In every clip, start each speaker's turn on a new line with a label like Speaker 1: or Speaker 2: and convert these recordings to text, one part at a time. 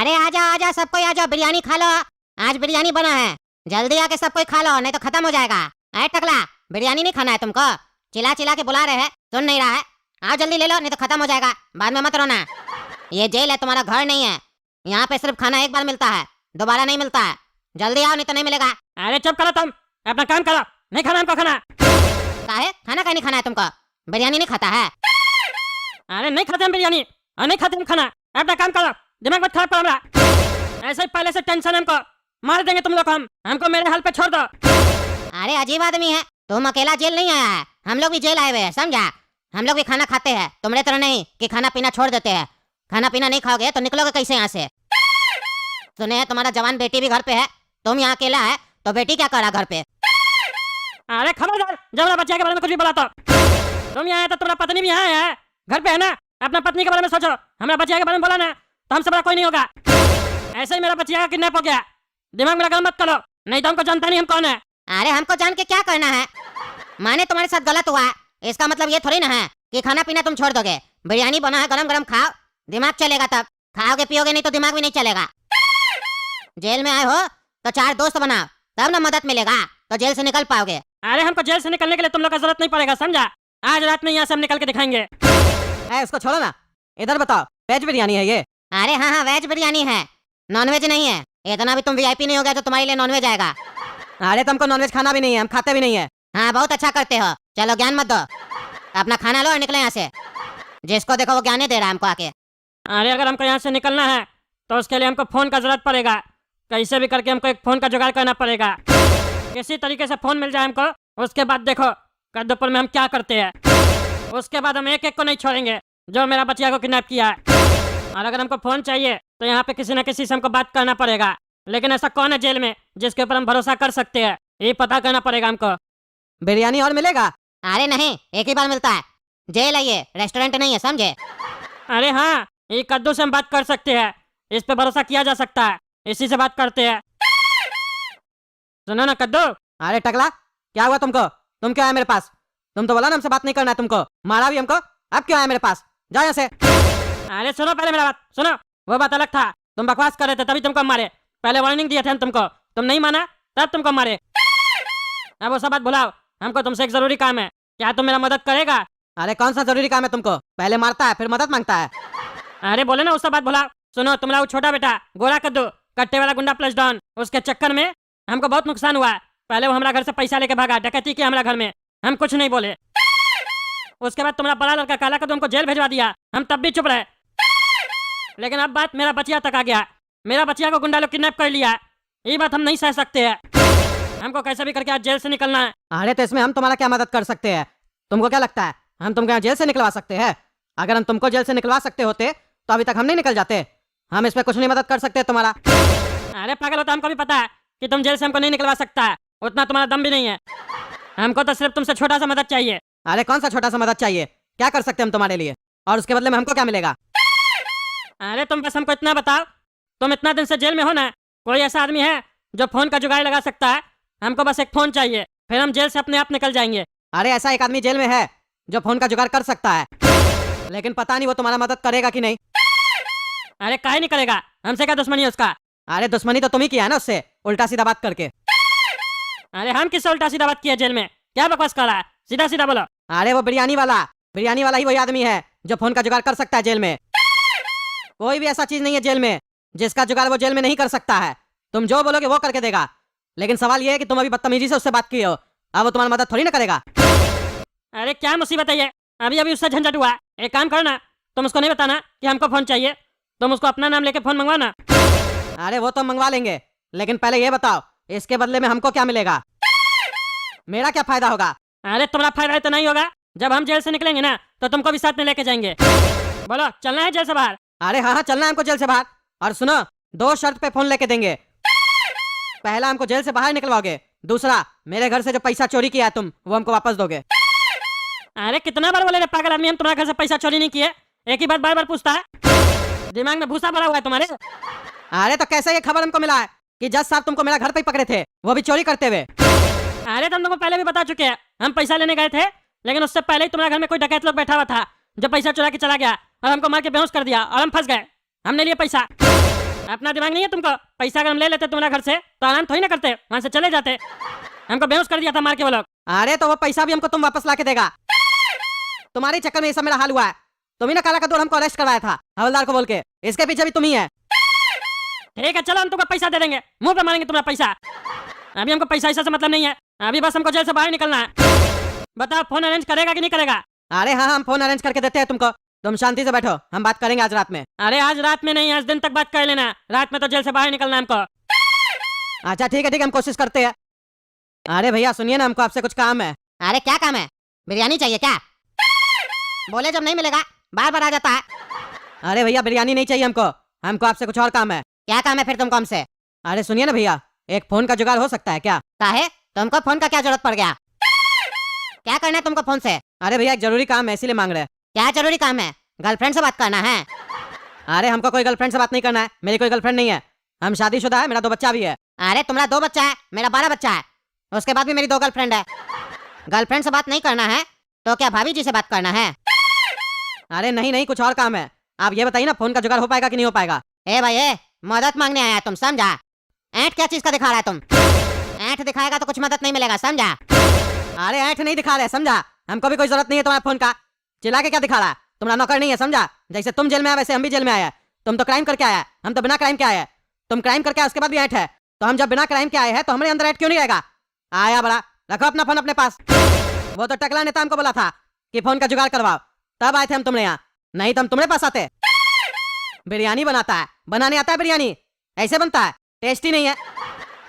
Speaker 1: अरे आजा आजा सब कोई आ जाओ, बिरयानी खा लो। आज बिरयानी बना है, जल्दी आके सब कोई खा लो, नहीं तो खत्म हो जाएगा। अरे टकला, बिरयानी नहीं खाना है तुमको? चिल्ला चिल्ला के बुला रहे हैं, सुन नहीं रहा है? आओ जल्दी ले लो, नहीं तो खत्म हो जाएगा, बाद में मत रोना। ये जेल है, तुम्हारा घर नहीं है। यहाँ पे सिर्फ खाना एक बार मिलता है, दोबारा नहीं मिलता है। जल्दी आओ नहीं तो नहीं मिलेगा।
Speaker 2: अरे चुप करो तुम, अपना काम करो, नहीं खाना हमको खाना।
Speaker 1: काहे? खाना नहीं खाना है तुमको? बिरयानी नहीं खाता है?
Speaker 2: अरे नहीं खाते हम बिरयानी और नहीं खाते हम खाना, अपना काम करो, दिमाग मत खराब करो हमारा। ऐसे पहले से टेंशन हमको, मार देंगे तुम लोग हमको मेरे हाल पे छोड़ दो।
Speaker 1: अरे अजीब आदमी है, तुम अकेला जेल नहीं आया है, हम लोग भी जेल आए हुए हैं, समझा? हम लोग भी खाना खाते हैं, तुम्हारे तरह नहीं कि खाना पीना छोड़ देते हैं। खाना पीना नहीं खाओगे तो निकलोगे कैसे यहाँ से? सुने हैं तुम्हारा जवान बेटी भी घर पे है, तुम यहाँ अकेला है तो बेटी क्या कर रहा घर पे?
Speaker 2: अरे खबरदार, जब मेरा बच्चा के बारे में कुछ भी बोला तो तुम यहाँ आए तो तुम्हारा पत्नी भी यहाँ है, घर पे है ना? अपना पत्नी के बारे में सोचो, हमारा बच्चा के बारे में बोला ना तो हमसे बड़ा कोई नहीं होगा। ऐसे ही मेरा बच्चा किडनैप हो गया, दिमाग मेरा गलत मत करो, नहीं तो हमको जानता नहीं हम कौन है।
Speaker 1: अरे हमको जान के क्या करना है? माने तुम्हारे साथ गलत हुआ है, इसका मतलब ये थोड़ी ना है कि खाना पीना तुम छोड़ दोगे। बिरयानी बना है, गरम गरम खाओ, दिमाग चलेगा तब। खाओगे पियोगे नहीं तो दिमाग भी नहीं चलेगा। जेल में आए हो तो 4 दोस्त बनाओ, तब ना मदद मिलेगा, तो जेल से निकल पाओगे।
Speaker 2: अरे हमको जेल से निकलने के लिए तुम लोग का जरूरत नहीं पड़ेगा, समझा? आज रात में यहाँ से हम निकल के दिखाएंगे।
Speaker 3: इसको छोड़ो ना, इधर बताओ, वेज बिरयानी है ये?
Speaker 1: अरे हाँ हाँ वेज बिरयानी है, नॉनवेज नहीं है। इतना भी तुम वीआईपी नहीं हो गया तो तुम्हारे लिए नॉनवेज आएगा।
Speaker 3: अरे तुमको नॉनवेज खाना भी नहीं है, हम खाते भी नहीं है।
Speaker 1: हाँ बहुत अच्छा करते हो, चलो ज्ञान मत दो, अपना खाना लो और निकले यहाँ से। जिसको देखो वो ज्ञान ही दे रहा है हमको आके।
Speaker 2: अरे अगर हमको यहाँ से निकलना है तो उसके लिए हमको फोन का जरूरत पड़ेगा, कैसे भी करके हमको एक फोन का जुगाड़ करना पड़ेगा। किसी तरीके से फोन मिल जाए हमको, उसके बाद देखो कद्दूपुर में हम क्या करते हैं। उसके बाद हम एक एक को नहीं छोड़ेंगे जो मेरा बच्चिया को किडनैप किया है। और अगर हमको फोन चाहिए तो यहाँ पे किसी न किसी से हमको बात करना पड़ेगा, लेकिन ऐसा कौन है जेल में जिसके ऊपर हम भरोसा कर सकते हैं, ये पता करना पड़ेगा हमको।
Speaker 3: बिरयानी और मिलेगा?
Speaker 1: अरे नहीं, एक ही बार मिलता है, जेल है ये, रेस्टोरेंट नहीं है, समझे?
Speaker 2: अरे हाँ, ये कद्दू से हम बात कर सकते हैं, इस पे भरोसा किया जा सकता है, इसी से बात करते हैं। सुनो ना कद्दू।
Speaker 3: अरे टकला, क्या हुआ तुमको? तुम क्यों आए मेरे पास? तुम तो बोला ना हमसे बात नहीं करना है तुमको, मारा भी हमको, अब क्यों आए मेरे पास? जाओ यहाँ से।
Speaker 2: अरे सुनो पहले मेरा बात सुनो, वो बात अलग था, तुम बकवास कर रहे थे तभी तुमको मारे। पहले वार्निंग दिए थे हम तुमको, तुम नहीं माना तब तुमको मारे। अब वो सब बात भुलाओ, हमको तुमसे एक जरूरी काम है, क्या तुम मेरा मदद करेगा?
Speaker 3: अरे कौन सा जरूरी काम है तुमको? पहले मारता है फिर मदद मांगता है।
Speaker 2: अरे बोले ना, उस सब बात भुलाओ। सुनो, तुम्हारा वो छोटा बेटा गोरा कद्दू, कट्टे वाला गुंडा प्लस डॉन, उसके चक्कर में हमको बहुत नुकसान हुआ है। पहले वो हमारा घर से पैसा लेके भागा, डकैती किया हमारा घर में, हम कुछ नहीं बोले। उसके बाद तुम्हारा बड़ा लड़का काला कद्दू हमको जेल भेजवा दिया, हम तब भी चुप रहे। लेकिन अब बात मेरा बचिया तक आ गया, मेरा बचिया को गुंडा लोग किडनैप कर लिया, ये बात हम नहीं सह सकते हैं। हमको कैसे भी करके आज जेल से निकलना है।
Speaker 3: अरे तो इसमें हम तुम्हारा क्या मदद कर सकते हैं? तुमको क्या लगता है हम तुमको यहाँ जेल से निकलवा सकते हैं? अगर हम तुमको जेल से निकलवा सकते होते तो अभी तक हम नहीं निकल जाते। हम इसमें कुछ नहीं मदद कर सकते तुम्हारा।
Speaker 2: अरे पागल होता, हमको भी पता है कि तुम जेल से हमको नहीं निकलवा सकता है, उतना तुम्हारा दम भी नहीं है। हमको तो सिर्फ तुमसे छोटा सा मदद चाहिए।
Speaker 3: अरे कौन सा छोटा सा मदद चाहिए? क्या कर सकते हैं हम तुम्हारे लिए, और उसके बदले में हमको क्या मिलेगा?
Speaker 2: अरे तुम बस हमको इतना बताओ, तुम इतना दिन से जेल में हो ना, कोई ऐसा आदमी है जो फोन का जुगाड़ लगा सकता है? हमको बस एक फोन चाहिए, फिर हम जेल से अपने आप निकल जाएंगे।
Speaker 3: अरे ऐसा एक आदमी जेल में है जो फोन का जुगाड़ कर सकता है, लेकिन पता नहीं वो तुम्हारा मदद करेगा कि नहीं।
Speaker 2: अरे काहे नहीं करेगा, हमसे क्या दुश्मनी है उसका?
Speaker 3: अरे दुश्मनी तो तुम ही किया है ना उससे, उल्टा सीधा बात करके।
Speaker 2: अरे हम किससे उल्टा सीधा बात किया जेल में? क्या बकवास कर रहा है, सीधा सीधा बोलो।
Speaker 3: अरे वो बिरयानी वाला ही वही आदमी है जो फोन का जुगाड़ कर सकता है जेल में। कोई भी ऐसा चीज नहीं है जेल में जिसका जुगाड़ वो जेल में नहीं कर सकता है। तुम जो बोलोगे वो करके देगा, लेकिन सवाल ये है कि तुम अभी बदतमीजी से उससे बात की हो, अब वो तुम्हारी मदद थोड़ी ना करेगा।
Speaker 2: अरे क्या मुसीबत है ये, अभी अभी उससे झंझट हुआ। एक काम करो ना, तुम उसको नहीं बताना कि हमको फोन चाहिए, तुम उसको अपना नाम लेके फोन मंगवाना।
Speaker 3: अरे वो तो मंगवा लेंगे, लेकिन पहले ये बताओ इसके बदले में हमको क्या मिलेगा? मेरा क्या फायदा होगा?
Speaker 2: अरे तुम्हारा फायदा तो नहीं होगा, जब हम जेल से निकलेंगे ना तो तुमको भी साथ में लेके जाएंगे। बोलो चलना है जेल से बाहर?
Speaker 3: अरे हाँ हाँ चलना है हमको जेल से बाहर। और सुनो, 2 शर्त पे फोन लेके देंगे। पहला हमको जेल से बाहर निकलवाओगे, दूसरा मेरे घर से जो पैसा चोरी किया है तुम, वो हमको वापस दोगे।
Speaker 2: अरे कितना बार बोले रे पागल आदमी, हम तुम्हारे घर से पैसा चोरी नहीं किए, एक ही बात बार बार पूछता है, दिमाग में भूसा भरा हुआ है तुम्हारे।
Speaker 3: अरे तो कैसे ये खबर हमको मिला है कि जज साहब तुमको मेरा घर पे ही पकड़े थे, वो भी चोरी करते हुए?
Speaker 2: अरे तुम तुमको पहले भी बता चुके हैं, हम पैसा लेने गए थे, लेकिन उससे पहले ही तुम्हारे घर में कोई डकैत लोग बैठा हुआ था जो पैसा चुरा के चला गया और हमको मार के बेहोश कर दिया और हम फंस गए। हमने लिए पैसा। अपना दिमाग नहीं है तुमको? पैसा अगर हम ले लेते तुम्हारा घर से तो आराम थोड़ी ना करते, वहां से चले जाते। हमको बेहोश कर दिया था मार के वो लोग।
Speaker 3: अरे तो वो पैसा भी हमको तुम वापस ला के देगा। तुम्हारे चक्कर में ये सब मेरा हाल हुआ है। तुम ही ना काला कद्दू हमको अरेस्ट करवाया था हवलदार को बोल के, इसके पीछे भी तुम ही है।
Speaker 2: ठीक है चलो, हम तुमको पैसा दे देंगे, मुंह पे मारेंगे तुम्हारा पैसा। अभी हमको पैसा ऐसा से मतलब नहीं है, अभी बस हमको जेल से बाहर निकलना है। बताओ फोन अरेंज करेगा कि नहीं करेगा?
Speaker 3: अरे हाँ, हम फोन अरेंज करके देते हैं तुमको। तुम शांति से बैठो, हम बात करेंगे आज रात में।
Speaker 2: अरे आज रात में नहीं, आज दिन तक बात कर लेना, रात में तो जेल से बाहर निकलना है हमको।
Speaker 3: अच्छा ठीक है, हम कोशिश करते हैं। अरे भैया सुनिए ना, हमको आपसे कुछ काम है।
Speaker 1: अरे क्या काम है? बिरयानी चाहिए क्या? बोले जब नहीं मिलेगा बार बार आ जाता है।
Speaker 3: अरे भैया बिरयानी नहीं चाहिए हमको, हमको आपसे कुछ और काम है।
Speaker 1: क्या काम है फिर तुमको हमसे?
Speaker 3: अरे सुनिए ना भैया, एक फोन का जुगाड़ हो सकता है क्या?
Speaker 1: काहे? तुमको फोन का क्या जरूरत पड़ गया? क्या करना है तुमको फोन से?
Speaker 3: अरे भैया एक जरूरी काम है, इसीलिए मांग रहे हैं।
Speaker 1: क्या जरूरी काम है? गर्लफ्रेंड से बात करना है?
Speaker 3: अरे हमको कोई गर्लफ्रेंड से बात नहीं करना है, मेरी कोई गर्लफ्रेंड नहीं है। हम शादीशुदा है, मेरा 2 बच्चा भी है।
Speaker 1: अरे तुम्हारा 2 बच्चा है, मेरा 12 बच्चा है, उसके बाद भी मेरी 2 गर्लफ्रेंड है। गर्लफ्रेंड से बात नहीं करना है तो क्या भाभी जी से बात करना है?
Speaker 3: अरे नहीं नहीं, कुछ और काम है। आप ये बताइए ना, फोन का जुगाड़ हो पाएगा कि नहीं हो पाएगा?
Speaker 1: ए भाई ए, मदद मांगने आया तुम, समझा? ऐंठ क्या चीज का दिखा रहा है तुम? ऐंठ दिखाएगा तो कुछ मदद नहीं मिलेगा, समझा?
Speaker 3: अरे ऐठ नहीं दिखा रहे, समझा? हमको भी कोई जरूरत नहीं है तुम्हारे फोन का। चिल्ला के क्या दिखा रहा है? तुम्हारा नौकर नहीं है, समझा? जैसे तुम जेल में आए वैसे हम भी जेल में आए हैं। तुम तो क्राइम करके आया है, हम तो बिना क्राइम के आए हैं। तुम क्राइम करके आए उसके बाद भी ऐठ है, तो हम जब बिना क्राइम के आए हैं तो हमारे अंदर ऐठ क्यों नहीं रहेगा? आया बड़ा, रखो अपना फोन अपने पास। वो तो टकला नेता हमको बोला था कि फोन का जुगाड़ करवाओ, तब आए थे हम तुम्हारे यहाँ, नहीं तो हम तुम्हारे पास आते। बिरयानी बनाता है, बनाने आता है बिरयानी, ऐसे बनता है, टेस्टी नहीं है।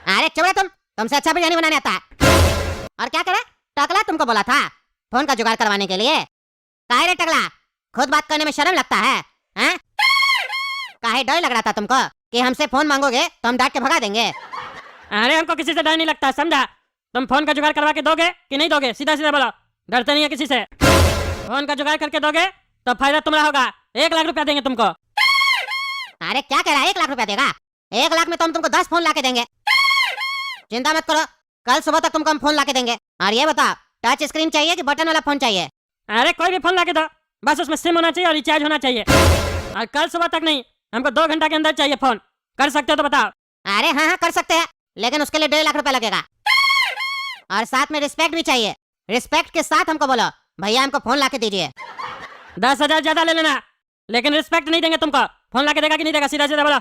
Speaker 1: अरे चुप रहे तुम, तुमसे अच्छा बिरयानी बनाने आता है। और क्या करे? टकला तुमको बोला था फोन का जुगाड़ करवाने के लिए? काहे रे टकला, खुद बात करने में शर्म लगता है? हैं? काहे डर लग रहा था तुमको कि हमसे फोन मांगोगे तो हम डांट के भगा देंगे?
Speaker 2: अरे हमको किसी से डर नहीं लगता, समझा? तुम फोन का जुगाड़ करवा के दोगे कि नहीं दोगे? सीधा सीधा बोलो, डरते नहीं है किसी से। फोन का जुगाड़ करके दोगे तो फायदा तुम्हारा होगा, 1 लाख रुपया देंगे तुमको।
Speaker 1: अरे क्या कह रहा है? 1 लाख रुपया देगा? 1 लाख में तो हम तुमको 10 फोन ला के देंगे। चिंता मत करो, कल सुबह तक तुमको हम फोन ला के देंगे। और ये बताओ, टच स्क्रीन चाहिए कि बटन वाला फोन चाहिए?
Speaker 2: अरे कोई भी फोन ला के दो, बस उसमें सिम होना चाहिए और रिचार्ज होना चाहिए। और कल सुबह तक नहीं, हमको 2 घंटा के अंदर चाहिए फोन। कर सकते हो तो बताओ।
Speaker 1: अरे हाँ हाँ कर सकते हैं, लेकिन उसके लिए 1.5 लाख रुपया लगेगा। और साथ में रिस्पेक्ट भी चाहिए, रिस्पेक्ट के साथ हमको बोलो भैया हमको फोन ला के दीजिए।
Speaker 2: 10,000 ज्यादा ले लेना, लेकिन रिस्पेक्ट नहीं देंगे तुमको। फोन ला के देगा कि नहीं देगा? सीधा सीधा बोलो।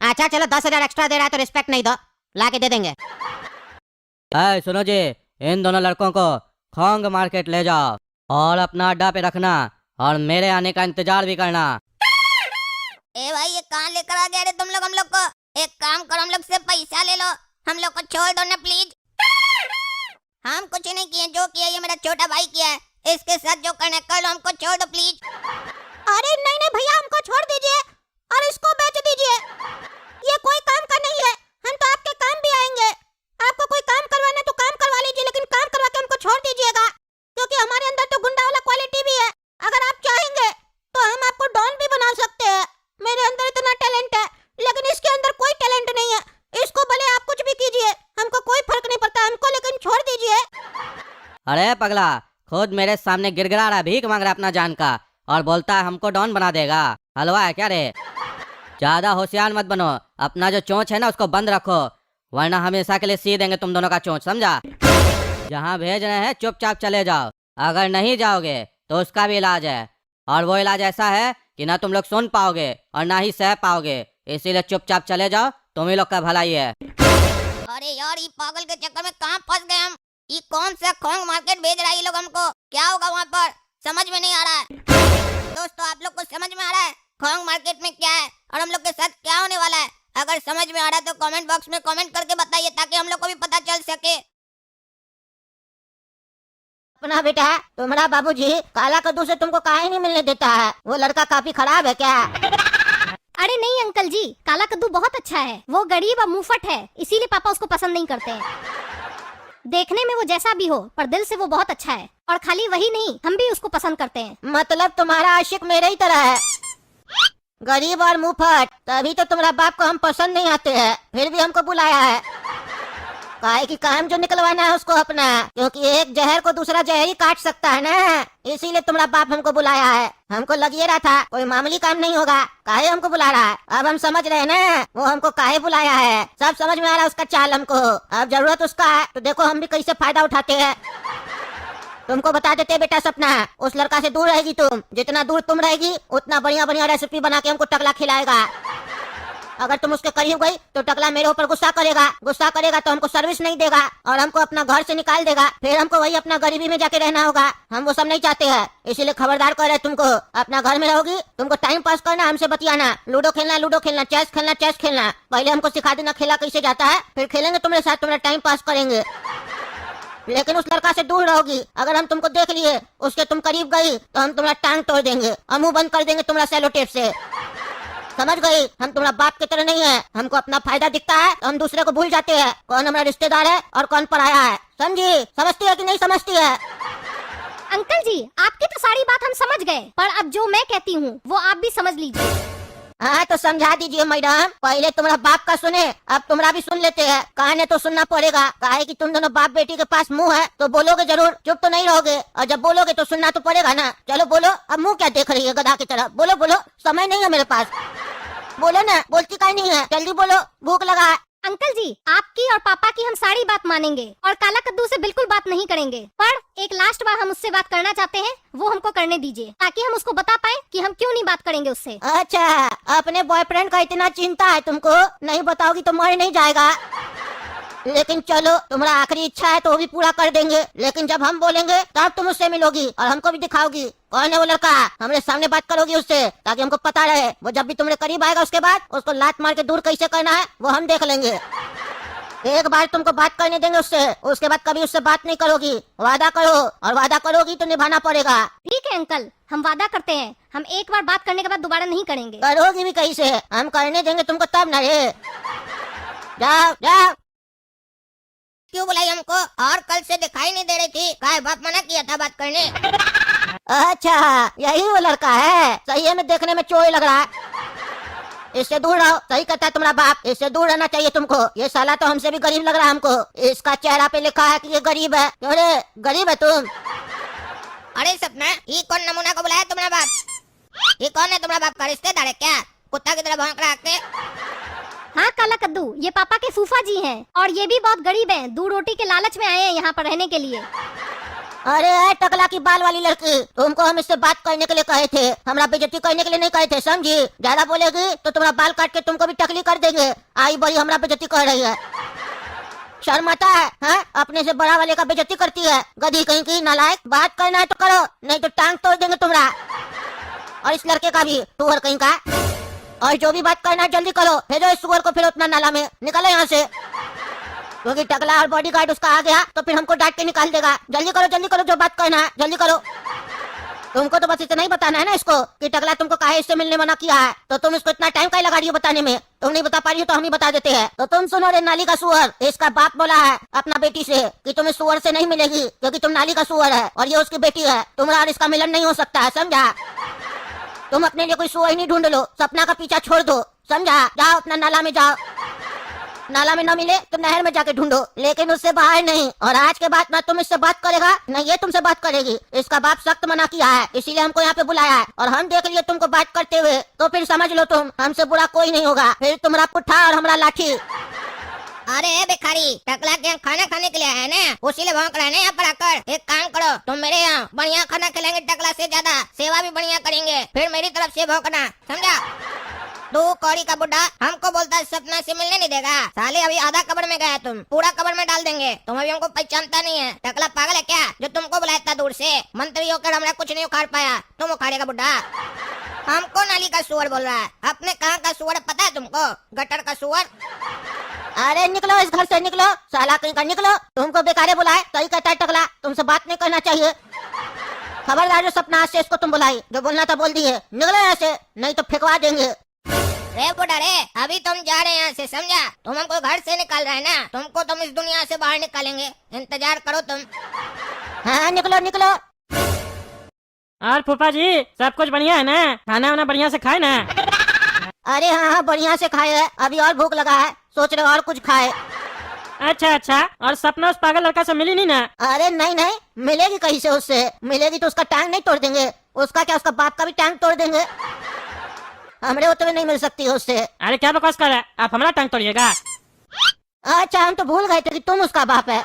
Speaker 1: अच्छा चलो 10,000 एक्स्ट्रा दे रहा है तो रिस्पेक्ट नहीं दो, ला के दे देंगे।
Speaker 3: सुनो जी, इन दोनों लड़कों को खोंग मार्केट ले जाओ और अपना अड्डा पे रखना और मेरे आने का इंतजार भी करना।
Speaker 4: ए भाई ये कहाँ लेकर आ गए रे तुम लोग हम लोग को? एक काम करो, हम लोग से पैसा ले लो, हम लोग को छोड़ दो ना प्लीज। हम कुछ नहीं किए, जो किया ये मेरा छोटा भाई किया है, इसके साथ जो करना कर लो, हमको छोड़ दो प्लीज।
Speaker 1: अरे नहीं नहीं भैया, हमको छोड़ दीजिए और इसको बेच दीजिए, ये कोई काम का नहीं है, हम तो आपके काम भी आएंगे। आपको कोई काम करवाना तो काम करवा लीजिए, लेकिन काम करवा के हमको छोड़ दीजिएगा, क्योंकि हमारे अंदर तो गुंडा वाला क्वालिटी भी है। अगर आप चाहेंगे तो हम आपको डॉन भी बना सकते हैं। मेरे अंदर इतना टैलेंट है, लेकिन इसके अंदर कोई टैलेंट नहीं है। इसको भले आप कुछ भी कीजिए, हमको कोई फर्क नहीं पड़ता, हमको लेकिन छोड़ दीजिए।
Speaker 3: अरे पगला, खुद मेरे सामने गिड़गिड़ा रहा है, भीख मांग रहा है अपना जान का, और बोलता है हमको डॉन बना देगा। हलवा है क्या रे? ज्यादा होशियार मत बनो, अपना जो चोंच है ना उसको बंद रखो, वरना हमेशा के लिए सी देंगे तुम दोनों का चोंच, समझा? जहाँ भेज रहे हैं चुपचाप चले जाओ, अगर नहीं जाओगे तो उसका भी इलाज है, और वो इलाज ऐसा है कि ना तुम लोग सुन पाओगे और ना ही सह पाओगे, इसीलिए चुपचाप चले जाओ, तुम ही लोग का भलाई है।
Speaker 4: अरे यार ये पागल के चक्कर में कहाँ फंस गए हम? ये कौन सा खोंग मार्केट भेज रहा है ये लोग हमको? क्या होगा वहाँ पर समझ में नहीं आ रहा है। दोस्तों आप लोग को समझ में आ रहा है खोंग मार्केट में क्या है और हम लोग के साथ क्या होने वाला है? अगर समझ में आ रहा है तो कमेंट बॉक्स में कमेंट करके बताइए, ताकि हम लोग को भी पता चल सके।
Speaker 1: अपना बेटा तुम्हारा बाबूजी काला कद्दू से तुमको काहे नहीं मिलने देता है? वो लड़का काफी खराब है क्या?
Speaker 5: अरे नहीं अंकल जी, काला कद्दू बहुत अच्छा है। वो गरीब और मुंहफट है, इसीलिए पापा उसको पसंद नहीं करते हैं। देखने में वो जैसा भी हो, पर दिल से वो बहुत अच्छा है। और खाली वही नहीं, हम भी उसको पसंद करते हैं।
Speaker 1: मतलब तुम्हारा आशिक मेरे ही तरह है, गरीब और मुंहफट, तभी तो तुम्हारा बाप को हम पसंद नहीं आते हैं, फिर भी हमको बुलाया है। काहे की काम जो निकलवाना है उसको अपना, क्योंकि एक जहर को दूसरा जहर ही काट सकता है ना, इसीलिए तुम्हारा बाप हमको बुलाया है। हमको लग ये रहा था कोई मामूली काम नहीं होगा, काहे हमको बुला रहा है। अब हम समझ रहे हैं ना वो हमको काहे बुलाया है, सब समझ में आ रहा है उसका चाल हमको। अब जरूरत उसका है तो देखो हम भी कैसे फायदा उठाते हैं। तुमको बता देते बेटा सपना, उस लड़का से दूर रहेगी तुम, जितना दूर तुम रहेगी उतना बढ़िया बढ़िया रेसिपी बना के हमको टकला खिलाएगा। अगर तुम उसके करीब गई तो टकला मेरे ऊपर गुस्सा करेगा तो हमको सर्विस नहीं देगा और हमको अपना घर से निकाल देगा, फिर हमको वही अपना गरीबी में जाके रहना होगा। हम वो सब नहीं चाहते हैं, इसीलिए खबरदार कर रहे तुमको। अपना घर में रहोगी, तुमको टाइम पास करना, हमसे बतियाना, लूडो खेलना, चेस खेलना। पहले हमको सिखा देना खेला कैसे जाता है, फिर खेलेंगे तुम्हारे साथ, तुम्हारा टाइम पास करेंगे। लेकिन उस लड़का से दूर रहोगी। अगर हम तुमको देख लिए, उसके तुम करीब गई तो हम तुम्हारा टांग तोड़ देंगे और मुंह बंद कर देंगे तुम्हारा सेलो टेप से। समझ गई? हम तुम्हारा बाप की तरह नहीं है, हमको अपना फायदा दिखता है तो हम दूसरे को भूल जाते हैं कौन हमारा रिश्तेदार है और कौन पराया है। समझी? समझती है कि नहीं समझती है?
Speaker 5: अंकल जी आपकी तो सारी बात हम समझ गए, पर अब जो मैं कहती हूँ वो आप भी समझ लीजिए।
Speaker 1: हाँ तो समझा दीजिए मैडम। पहले तुम्हारा बाप का सुने, अब तुम्हारा भी सुन लेते हैं। कहने तो सुनना पड़ेगा, काहे कि तुम दोनों बाप बेटी के पास मुंह है तो बोलोगे जरूर, चुप तो नहीं रहोगे। और जब बोलोगे तो सुनना तो पड़ेगा ना। चलो बोलो, अब मुंह क्या देख रही है गधा की तरह? बोलो बोलो, समय नहीं है मेरे पास। बोलो ना, बोलती काहे नहीं है? जल्दी बोलो, भूख लगा है।
Speaker 5: अंकल जी आपकी और पापा की हम सारी बात मानेंगे और काला कद्दू से बिल्कुल बात नहीं करेंगे, पर एक लास्ट बार हम उससे बात करना चाहते हैं, वो हमको करने दीजिए ताकि हम उसको बता पाए कि हम क्यों नहीं बात करेंगे उससे।
Speaker 1: अच्छा, अपने बॉयफ्रेंड का इतना चिंता है तुमको, नहीं बताओगी तो मर नहीं जाएगा। लेकिन चलो, तुम्हारा आखिरी इच्छा है तो वो भी पूरा कर देंगे, लेकिन जब हम बोलेंगे तब तुम उससे मिलोगी और हमको भी दिखाओगी कौन है वो लड़का। हमारे सामने बात करोगी उससे ताकि हमको पता रहे। वो जब भी तुम्हारे करीब आएगा उसके बाद उसको लात मार के दूर कैसे करना है वो हम देख लेंगे। एक बार तुमको बात करने देंगे उससे, उसके बाद कभी उससे बात नहीं करोगी। वादा करो, और वादा करोगी तो निभाना पड़ेगा।
Speaker 5: ठीक है अंकल, हम वादा करते हैं हम एक बार बात करने के बाद दोबारा नहीं करेंगे।
Speaker 1: करोगी भी कैसे? हम करने देंगे तुमको तब ना रे। जाओ जाओ।
Speaker 4: क्यों बुलाई हमको? और कल से दिखाई नहीं दे रही थी, काहे बाप मना किया था बात करने?
Speaker 1: अच्छा, यही वो लड़का है। सही में देखने में चोर लग रहा है। इससे दूर रहो, सही कहता है तुम्हारा बाप, इससे दूर रहना चाहिए तुमको। ये साला तो हमसे भी गरीब लग रहा है हमको। इसका चेहरा पे लिखा है कि ये गरीब है। क्यों रे, गरीब है तुम?
Speaker 4: अरे सपना, ये कौन नमूना को बुलाया तुम्हारा बाप? ये कौन है तुम्हारा बाप का रिश्तेदार है क्या? कुत्ता की तरह भौंक रहा है।
Speaker 5: हाँ काला कद्दू, ये पापा के फूफा जी हैं और ये भी बहुत गरीब हैं, दूध रोटी के लालच में आए हैं यहाँ पर रहने के लिए।
Speaker 1: अरे टकला की बाल वाली लड़की, तुमको हम इससे बात करने के लिए कहे थे, हमारा बेइज्जती करने के लिए नहीं कहे थे। समझी? ज्यादा बोलेगी तो तुम्हारा बाल काट के तुमको भी टकली कर देंगे। आई बड़ी हमारा बेइज्जती कर रही है, शर्म आता है? हाँ? अपने से बड़ा वाले का बेइज्जती करती है, गधी कहीं की नालायक। बात करना है तो करो, नहीं तो टांग तोड़ देंगे तुम्हारा और इस लड़के का भी, टूअर कहीं का। और जो भी बात करना है जल्दी करो, भेजो इस सुअर को फिर उतना नाला में, निकलो यहाँ से, क्योंकि टकला और बॉडीगार्ड उसका आ गया तो फिर हमको डांट के निकाल देगा। जल्दी करो जो बात करना है, जल्दी करो। तुमको तो बस इतना ही बताना है ना इसको कि टकला तुमको काहे इससे मिलने मना किया है, तो तुम इसको इतना टाइम काहे लगा रही हो बताने में? तुम नहीं बता पा रही हो तो हम ही बता देते हैं। तो तुम सुनो रे नाली का सुअर, इसका बाप बोला है अपना बेटी से कि तुम इस सुअर से नहीं मिलेगी क्योंकि तुम नाली का सुअर है और ये उसकी बेटी है। तुम्हारा और इसका मिलन नहीं हो सकता है, समझा? तुम अपने लिए कोई सुअर नहीं ढूंढ लो, सपना का पीछा छोड़ दो, समझा? जाओ अपना नाला में जाओ, नाला में न मिले तो नहर में जाके ढूंढो, लेकिन उससे बाहर नहीं। और आज के बाद न तुम इससे बात करेगा न ये तुमसे बात करेगी। इसका बाप सख्त मना किया है, इसीलिए हमको यहाँ पे बुलाया है और हम देख लिए तुमको बात करते हुए, तो फिर समझ लो तुम, हमसे बुरा कोई नहीं होगा। फिर तुम्हारा पुट्ठा और हमारा लाठी।
Speaker 4: अरे भिखारी, टकला के यहाँ खाना खाने के लिए है ना, उसीलिए भौंक रहा है ना यहाँ पर आकर। एक काम करो, तुम मेरे यहाँ बढ़िया खाना खिलाएंगे टकला से ज्यादा, सेवा भी बढ़िया करेंगे, फिर मेरी तरफ से भौंकना, समझा? तू कौड़ी का बुढ़ा हमको बोलता है सपना से मिलने नहीं देगा। साले अभी आधा कब्र में गया, तुम पूरा कब्र में डाल देंगे। तुम अभी हमको पहचानता नहीं है। टकला पागल है क्या जो तुमको बुलाया इतना दूर से? मंत्री होकर हमरा कुछ नहीं उखाड़ पाया, तुम उखाड़ेगा बुढ़ा। हमको नाली का सुअर बोल रहा है, अपने कहाँ का सुअर पता है तुमको? गटर का सुअर।
Speaker 1: अरे निकलो इस घर से, निकलो साला कहीं का, निकलो। तुमको बेकारे बुलाए, सही कहता है टकला, तुमसे बात नहीं करना चाहिए। खबरदार जो सपना से इसको तुम बुलाई, जो बोलना था बोल दिए, निकलो यहाँ से नहीं तो फेंकवा देंगे।
Speaker 4: रे बुढ़ा रे, अभी तुम जा रहे हैं यहाँ से, समझा? तुम हमको घर से निकाल रहे हैं ना, तुमको तुम इस दुनिया से बाहर निकालेंगे, इंतजार करो तुम।
Speaker 1: हाँ निकलो निकलो।
Speaker 2: और फूफा जी सब कुछ बढ़िया है ना? खाना वाना बढ़िया से खाए ना?
Speaker 1: अरे हाँ बढ़िया से खाए है, अभी और भूख लगा है, सोच रहे और कुछ खाए।
Speaker 2: अच्छा अच्छा, और सपना उस पागल लड़का से मिली नहीं ना?
Speaker 1: अरे नहीं नहीं, मिलेगी कहीं से उससे? मिलेगी तो उसका टांग नहीं तोड़ देंगे? उसका क्या, उसका बाप का भी टांग तोड़ देंगे। हमरे होते हुए नहीं मिल सकती है उससे।
Speaker 2: अरे क्या बकवास कर रहा है, आप हमारा टांग तोड़िएगा?
Speaker 1: अच्छा, हम तो भूल गए थे कि तुम उसका बाप है।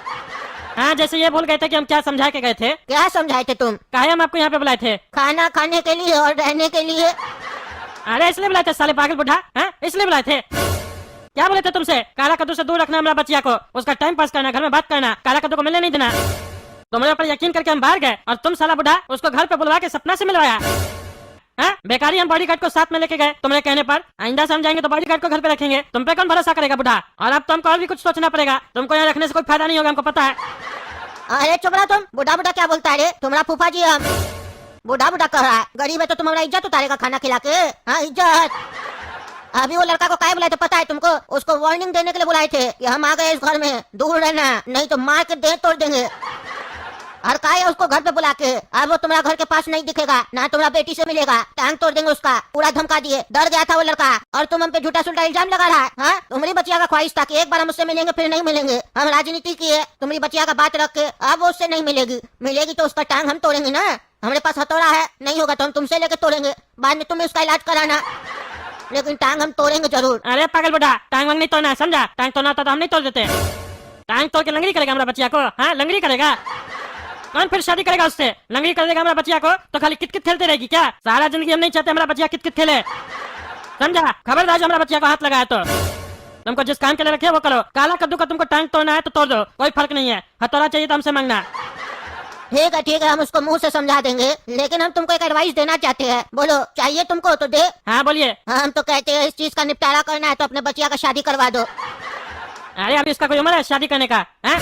Speaker 2: हाँ, जैसे ये भूल गए थे कि हम क्या समझा के गए थे।
Speaker 1: क्या समझाए थे तुम?
Speaker 2: काहे हम आपको यहाँ पे बुलाए थे?
Speaker 1: खाना खाने के लिए और रहने के लिए।
Speaker 2: अरे इसलिए बुलाए थे साले पागल बुढ़ा, हैं? इसलिए बुलाए थे। क्या बोले थे तुमसे? काला कद्दू से दूर रखना हमारा बच्चिया को, उसका टाइम पास करना, घर में बात करना, काला कद्दू को मिलने नहीं देना। तुम्हारे ऊपर यकीन करके हम बाहर गए और तुम साला बुढ़ा उसको घर पे बुलवा के सपना से मिलवाया। हाँ, बेकारी हम बॉडीगार्ड को साथ में लेके गए तुम्हारे कहने पर। आइंदा से हम जाएंगे तो बॉडीगार्ड को घर पे रखेंगे। तुम पे कौन भरोसा करेगा बुढ़ा? और अब तो हमको और भी कुछ सोचना पड़ेगा। तुमको यहाँ रखने से कोई फायदा नहीं होगा, हमको पता है।
Speaker 1: अरे चुप रहा तुम। बुढ़ा बुढ़ा क्या बोलता है रे? तुम्हारा फूफा जी हम बुढ़ा बुढ़ा कह रहा है। गरीब है तो तुम्हारा इज्जत उतारेगा खाना खिला के? हाँ, इज्जत। अभी वो लड़का को काहे बुलाए थे पता है तुमको? उसको वार्निंग देने के लिए बुलाए थे कि हम आ गए इस घर में, दूर रहना, नहीं तो मार के देह तोड़ देंगे। और काहे उसको घर पे बुला के? अब वो तुम्हारा घर के पास नहीं दिखेगा, ना तुम्हारा बेटी से मिलेगा, टांग तोड़ देंगे उसका। पूरा धमका दिए, डर गया था वो लड़का। और तुम हम पे झूठा सुलटा इल्जाम लगा रहा है। हाँ, तुम्हारी बच्चिया का ख्वाहिश था कि एक बार हम उससे मिलेंगे फिर नहीं मिलेंगे। हम राजनीति की है, तुम्हारी बच्चिया का बात रख के अब वो उससे नहीं मिलेगी। मिलेगी तो उसका टांग हम तोड़ेंगे ना। हमारे पास हथौड़ा है, नहीं होगा तो हम तुमसे लेके तोड़ेंगे। बाद में तुम्हें उसका इलाज कराना, लेकिन टांग हम तोड़ेंगे जरूर।
Speaker 2: अरे पागल बुढ़ा, टांग वांग नहीं तोड़ना, समझा? टांग तोड़ना होता तो हम नहीं तोड़ देते। टांग तोड़ के लंगड़ी करेगा हमारा बच्चिया को? हाँ, लंगड़ी करेगा? कौन फिर शादी करेगा उससे? लंगड़ी कर देगा हमारा बच्चिया को तो खाली कित कित खेलते रहेगी क्या? सारा जिंदगी हम नहीं चाहते हमारा बच्चिया कित कित खेले, समझा? खबरदार जो हमारा बच्चिया को हाथ लगाया तो तुमको जिस काम के लिए रखे वो करो। काला कद्दू का तुमको टांग तोड़ना है तो तोड़ दो, कोई फर्क नहीं है। हथौड़ा चाहिए तो हमसे मांगना।
Speaker 1: ठीक है, हम उसको मुंह से समझा देंगे, लेकिन हम तुमको एक एडवाइस देना चाहते हैं। बोलो, चाहिए तुमको तो दे।
Speaker 2: हाँ बोलिए।
Speaker 1: हम तो कहते हैं इस चीज का निपटारा करना है तो अपने बच्चिया का शादी करवा दो।
Speaker 2: अरे अभी इसका कोई उम्र है शादी करने का? है?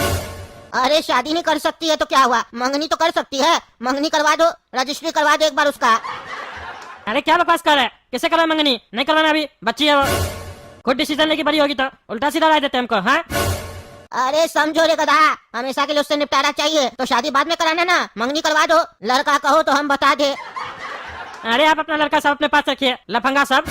Speaker 1: अरे शादी नहीं कर सकती है तो क्या हुआ, मंगनी तो कर सकती है। मंगनी करवा दो, रजिस्ट्री करवा दो एक बार उसका।
Speaker 2: अरे क्या बकवास कर रहा है? किसे करवा मंगनी? नहीं करवाना, अभी बच्ची है वो, खुद डिसीजन लेके बड़ी होगी तो उल्टा सीधा राय देते हमको। हाँ,
Speaker 1: अरे समझो रे गधा, हमेशा के लिए उससे निपटारा चाहिए तो शादी बाद में कराना ना, मंगनी करवा दो। लड़का कहो तो हम बता दे।
Speaker 2: अरे आप अपना लड़का सब अपने पास रखिए, लफंगा सब।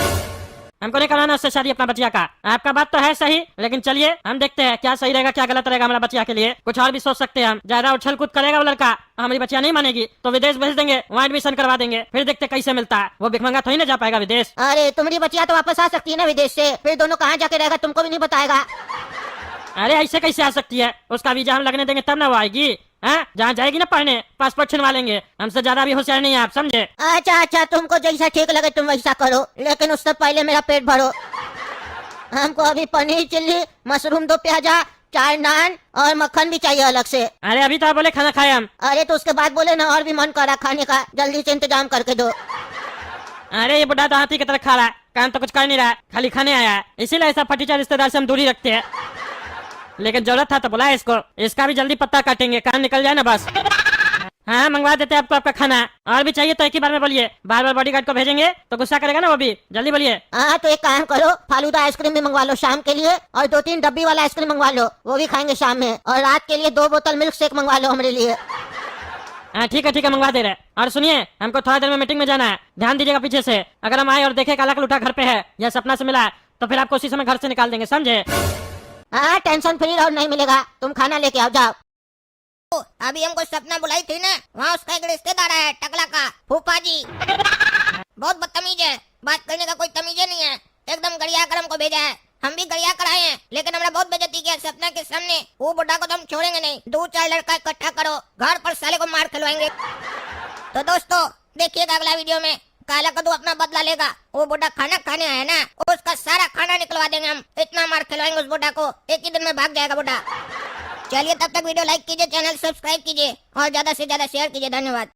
Speaker 2: हमको नहीं कराना उससे शादी अपना बच्चिया का। आपका बात तो है सही, लेकिन चलिए हम देखते हैं क्या सही रहेगा क्या गलत रहेगा हमारा बच्चिया के लिए। कुछ और भी सोच सकते हैं हम। ज्यादा उछल कूद करेगा वो लड़का, हमारी बच्चिया नहीं मानेगी तो विदेश भेज देंगे, वहाँ एडमिशन करवा देंगे, फिर देखते कैसे मिलता है। वो भिखमंगा थोड़ी ना जा पाएगा विदेश।
Speaker 1: अरे तुम्हारी बच्चिया तो वापस आ सकती है ना विदेश से, फिर दोनों कहाँ जाके रहेगा तुमको भी नहीं बताएगा।
Speaker 2: अरे ऐसे कैसे आ सकती है? उसका वीजा हम लगने देंगे तब ना वो आएगी। हाँ, जहाँ जाएगी ना पढ़ने, पासपोर्ट छिनवा लेंगे। हमसे ज्यादा भी होशियार नहीं है आप, समझे?
Speaker 1: अच्छा, तुमको जैसा ठीक लगे तुम वैसा करो, लेकिन उससे पहले मेरा पेट भरो। हमको अभी पनीर चिल्ली, मशरूम 2 प्याजा, 4 नान और मक्खन भी चाहिए अलग से।
Speaker 2: अरे अभी तो आप बोले खाना खाए हम।
Speaker 1: अरे तो उसके बाद बोले ना और भी मन कर रहा खाने का, जल्दी से इंतजाम करके दो।
Speaker 2: अरे ये बुढ़ा तो हाथी की तरह खा रहा है, काम तो कुछ कर नहीं रहा है, खाली खाने आया है। इसीलिए ऐसा फटीचा रिश्तेदार से हम दूरी रखते हैं। लेकिन जरूरत था तो बुलाया इसको, इसका भी जल्दी पत्ता काटेंगे, काम निकल जाए ना बस। हाँ, मंगवा देते हैं आपको आपका खाना। और भी चाहिए तो एक ही बार में बोलिए, बार बार बॉडीगार्ड को भेजेंगे तो गुस्सा करेगा ना वो भी। जल्दी बोलिए।
Speaker 1: हाँ तो एक काम करो, फालूदा आइसक्रीम भी मंगवा लो शाम के लिए, और 2-3 डब्बी वाला आइसक्रीम मंगवा लो, वो भी खाएंगे शाम में। और रात के लिए 2 बोतल मिल्क शेक मंगवा लो हमारे लिए।
Speaker 2: हाँ ठीक है मंगवा दे रहे। और सुनिए, हमको थोड़ा देर में मीटिंग में जाना है, ध्यान दीजिएगा पीछे से। अगर हम आए और देखे काला कलूठा घर पे है या सपना से मिला है तो फिर आपको उसी समय घर से निकाल देंगे, समझे?
Speaker 1: हाँ, टेंशन फ्री रहो, नहीं मिलेगा। तुम खाना लेके आओ, जाओ।
Speaker 4: अभी हमको सपना बुलाई थी ना, वहाँ उसका एक रिश्तेदार है टकला का फूफा जी। बहुत बदतमीज है, बात करने का कोई तमीज नहीं है, एकदम गड़िया कर हमको भेजा है। हम भी गड़िया कर आए हैं, लेकिन हमारा बहुत बेइज्जती किया सपना के सामने। वो बुढ़ा को तो हम छोड़ेंगे नहीं, 2-4 लड़का इकट्ठा करो, घर पर साले को मार खिलवाएंगे। तो दोस्तों देखिएगा अगला वीडियो में, काला कद्दू अपना बदला लेगा। वो बुढ़ा खाना खाने आया ना, उसका सारा खाना निकलवा देंगे हम, इतना मार खिलवाएंगे उस बुढ़ा को, एक ही दिन में भाग जाएगा बुढ़ा। चलिए तब तक वीडियो लाइक कीजिए, चैनल सब्सक्राइब कीजिए और ज्यादा से ज्यादा शेयर कीजिए। धन्यवाद।